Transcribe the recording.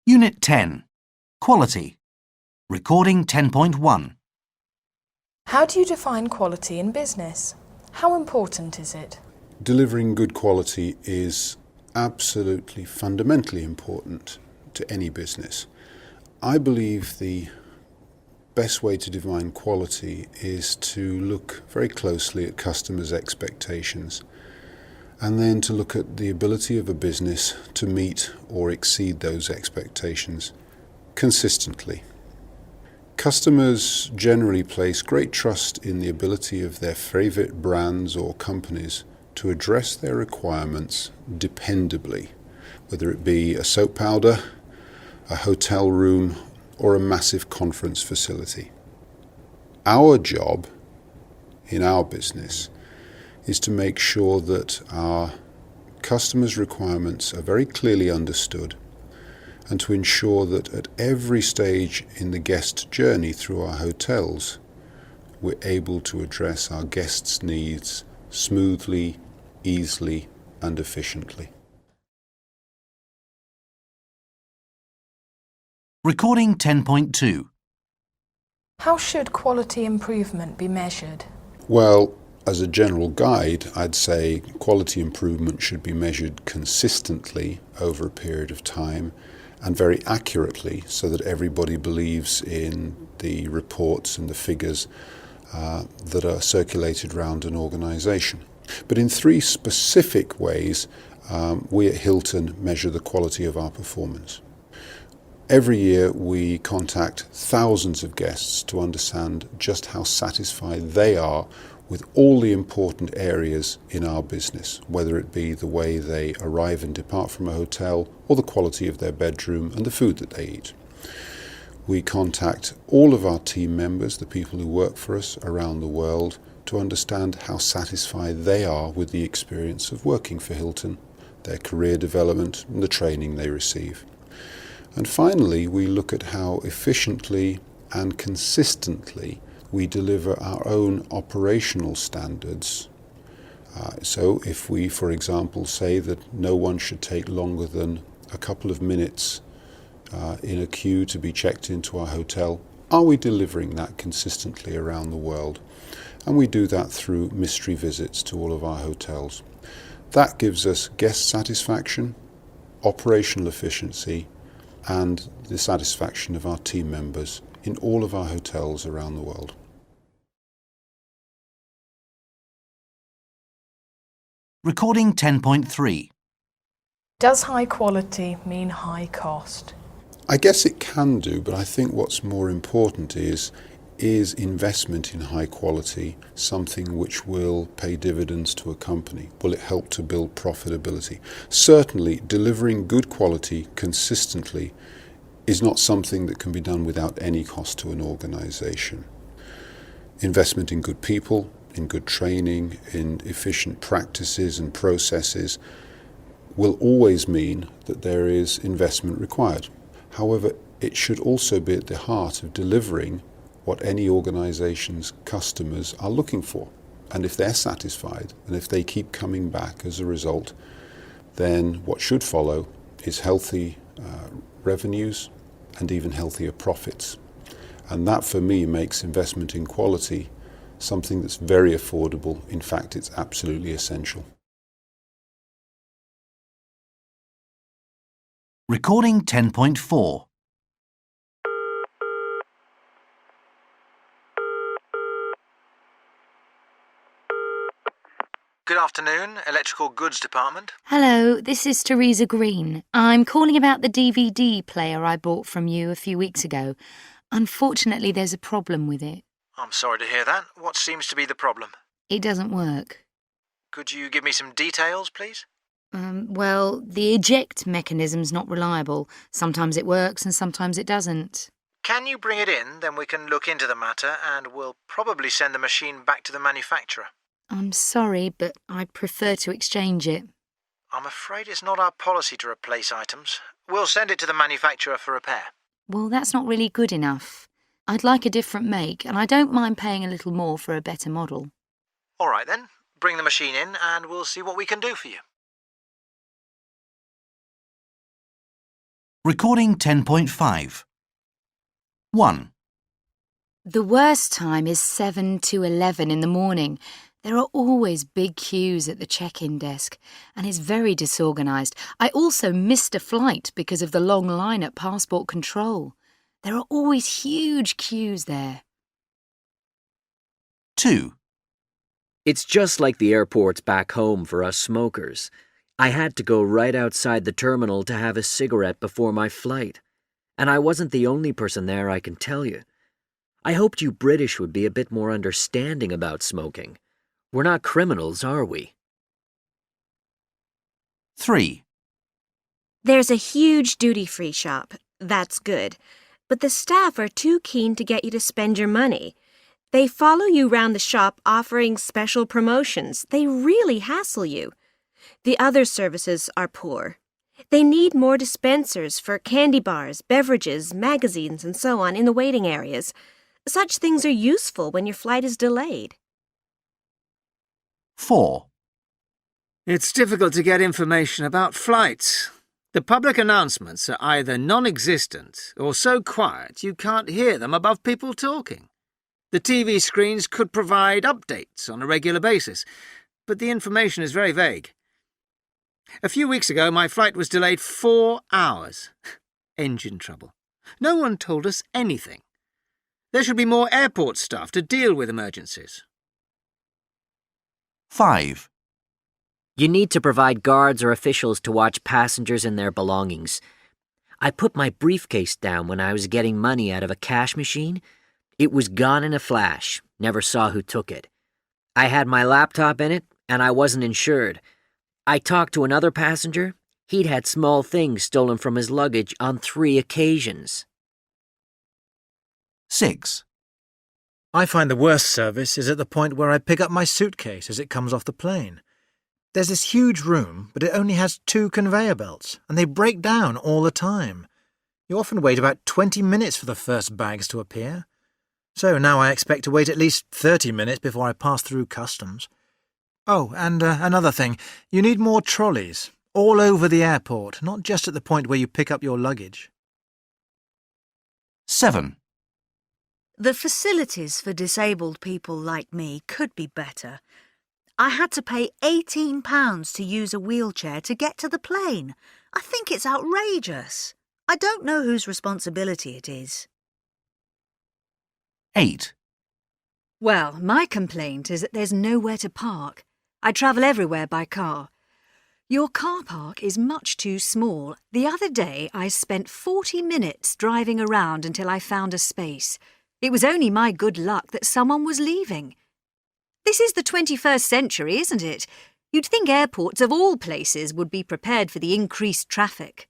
Unit 10. Quality. Recording 10.1. How do you define quality in business? How important is it? Delivering good quality is absolutely fundamentally important to any business. I believe the best way to define quality is to look very closely at customers' expectations and then to look at the ability of a business to meet or exceed those expectations consistently. Customers generally place great trust in the ability of their favorite brands or companies to address their requirements dependably, whether it be a soap powder, a hotel room, or a massive conference facility. Our job in our business is to make sure that our customers' requirements are very clearly understood and to ensure that at every stage in the guest journey through our hotels, we're able to address our guests' needs smoothly, easily, and efficiently. Recording 10.2. How should quality improvement be measured? Well, as a general guide, I'd say quality improvement should be measured consistently over a period of time and very accurately so that everybody believes in the reports and the figures that are circulated around an organisation. But in three specific ways, we at Hilton measure the quality of our performance. Every year we contact thousands of guests to understand just how satisfied they are with all the important areas in our business, whether it be the way they arrive and depart from a hotel or the quality of their bedroom and the food that they eat. We contact all of our team members, the people who work for us around the world, to understand how satisfied they are with the experience of working for Hilton, their career development and the training they receive. And finally, we look at how efficiently and consistently we deliver our own operational standards. So if we, for example, say that no one should take longer than a couple of minutes in a queue to be checked into our hotel, are we delivering that consistently around the world? And we do that through mystery visits to all of our hotels. That gives us guest satisfaction, operational efficiency, and the satisfaction of our team members in all of our hotels around the world. Recording 10.3. Does high quality mean high cost? I guess it can do, but I think what's more important is investment in high quality something which will pay dividends to a company? Will it help to build profitability? Certainly, delivering good quality consistently is not something that can be done without any cost to an organisation. Investment in good people, in good training, in efficient practices and processes will always mean that there is investment required. However, it should also be at the heart of delivering what any organisation's customers are looking for. And if they're satisfied and if they keep coming back as a result, then what should follow is healthy revenues and even healthier profits. And that for me makes investment in quality something that's very affordable. In fact, it's absolutely essential. Recording 10.4. Good afternoon, Electrical Goods Department. Hello, this is Teresa Green. I'm calling about the DVD player I bought from you a few weeks ago. Unfortunately, there's a problem with it. I'm sorry to hear that. What seems to be the problem? It doesn't work. Could you give me some details, please? Well, the eject mechanism's not reliable. Sometimes it works and sometimes it doesn't. Can you bring it in? Then we can look into the matter and we'll probably send the machine back to the manufacturer. I'm sorry, but I'd prefer to exchange it. I'm afraid it's not our policy to replace items. We'll send it to the manufacturer for repair. Well, that's not really good enough. I'd like a different make, and I don't mind paying a little more for a better model. All right then, bring the machine in and we'll see what we can do for you. Recording 10.5. 1, The worst time is 7 to 11 in the morning. There are always big queues at the check-in desk, and it's very disorganised. I also missed a flight because of the long line at passport control. There are always huge queues there. 2, It's just like the airports back home for us smokers. I had to go right outside the terminal to have a cigarette before my flight. And I wasn't the only person there, I can tell you. I hoped you British would be a bit more understanding about smoking. We're not criminals, are we? 3, There's a huge duty-free shop. That's good. But the staff are too keen to get you to spend your money. They follow you round the shop offering special promotions. They really hassle you. The other services are poor. They need more dispensers for candy bars, beverages, magazines, and so on in the waiting areas. Such things are useful when your flight is delayed. 4, It's difficult to get information about flights. The public announcements are either non-existent or so quiet you can't hear them above people talking. The TV screens could provide updates on a regular basis, but the information is very vague. A few weeks ago, my flight was delayed 4 hours. Engine trouble. No one told us anything. There should be more airport staff to deal with emergencies. 5, You need to provide guards or officials to watch passengers and their belongings. I put my briefcase down when I was getting money out of a cash machine. It was gone in a flash. Never saw who took it. I had my laptop in it, and I wasn't insured. I talked to another passenger. He'd had small things stolen from his luggage on 3 occasions. 6, I find the worst service is at the point where I pick up my suitcase as it comes off the plane. There's this huge room, but it only has 2 conveyor belts, and they break down all the time. You often wait about 20 minutes for the first bags to appear. So now I expect to wait at least 30 minutes before I pass through customs. Oh, and another thing, you need more trolleys, all over the airport, not just at the point where you pick up your luggage. 7, The facilities for disabled people like me could be better. I had to pay £18 to use a wheelchair to get to the plane. I think it's outrageous. I don't know whose responsibility it is. 8, Well, my complaint is that there's nowhere to park. I travel everywhere by car. Your car park is much too small. The other day I spent 40 minutes driving around until I found a space. It was only my good luck that someone was leaving. This is the 21st century, isn't it? You'd think airports of all places would be prepared for the increased traffic.